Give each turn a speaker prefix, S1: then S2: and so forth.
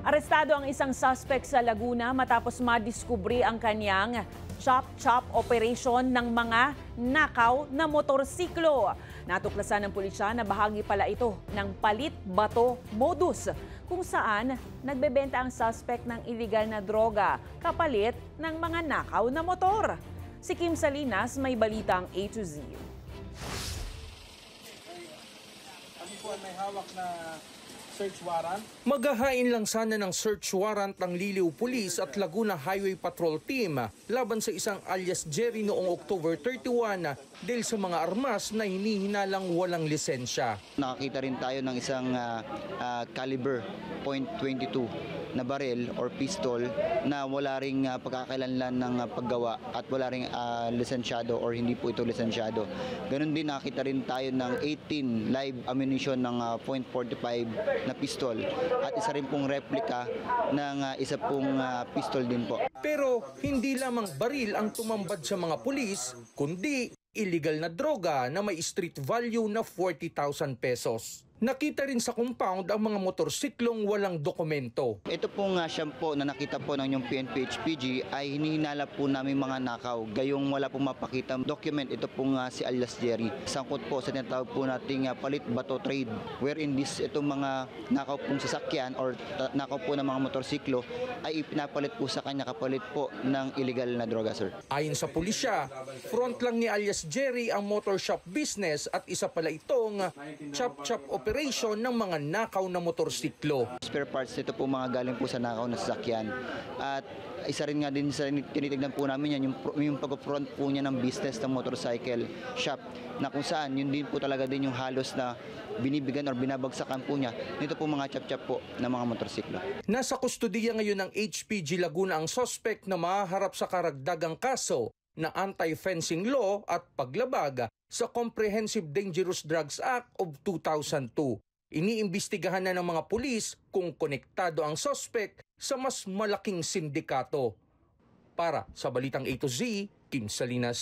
S1: Arestado ang isang suspect sa Laguna matapos madiskubre ang kanyang chop-chop operation ng mga nakaw na motorsiklo. Natuklasan ng pulisya na bahagi pala ito ng palit-bato modus kung saan nagbebenta ang suspect ng illegal na droga kapalit ng mga nakaw na motor. Si Kim Salinas may balitang A to Z.
S2: Kami po ay may hawak na search warrant.
S3: Maghahain lang sana ng search warrant ng Liliw Police at Laguna Highway Patrol Team laban sa isang alias Jerry noong October 31 dahil sa mga armas na hinihinalang walang lisensya.
S4: Nakakita rin tayo ng isang caliber .22 na baril or pistol na wala ring pagkakailanlan ng paggawa at wala ring lisensyado or hindi po ito lisensyado. Ganon din nakakita rin tayo ng 18 live ammunition ng .45 na pistol at isa rin pong replika ng isa pong pistol din po.
S3: Pero hindi lamang baril ang tumambad sa mga pulis, kundi illegal na droga na may street value na 40,000 pesos. Nakita rin sa compound ang mga motorsiklong walang dokumento.
S4: Ito pong shampoo na nakita po ng yung PNP HPG ay hinihinala po namin mga nakaw. Gayong wala pong mapakita document, ito pong si alias Jerry. Sangkot po sa tinatawag po nating palit-bato trade wherein itong mga nakaw pong sasakyan or nakaw po ng mga motorsiklo ay ipinapalit po sa kanya kapalit po ng illegal na droga, sir.
S3: Ayon sa pulisya, front lang ni alias Jerry ang motor shop business at isa pala itong chop-chop operation ng mga nakaw na motorsiklo.
S4: Spare parts nito po mga galing po sa nakaw na sasakyan. At isa rin nga din sa tinitignan po namin yan, yung pag-front po niya ng business ng motorcycle shop na kung saan yun din po talaga din yung halos na binibigyan or binabagsakan po niya nito po mga chap-chap po ng mga motorsiklo.
S3: Nasa kustudiya ngayon ng HPG Laguna ang suspect na mahaharap sa karagdagang kaso na anti-fencing law at paglabag sa Comprehensive Dangerous Drugs Act of 2002. Iniimbestigahan na ng mga pulis kung konektado ang suspect sa mas malaking sindikato. Para sa Balitang A to Z, Kim Salinas.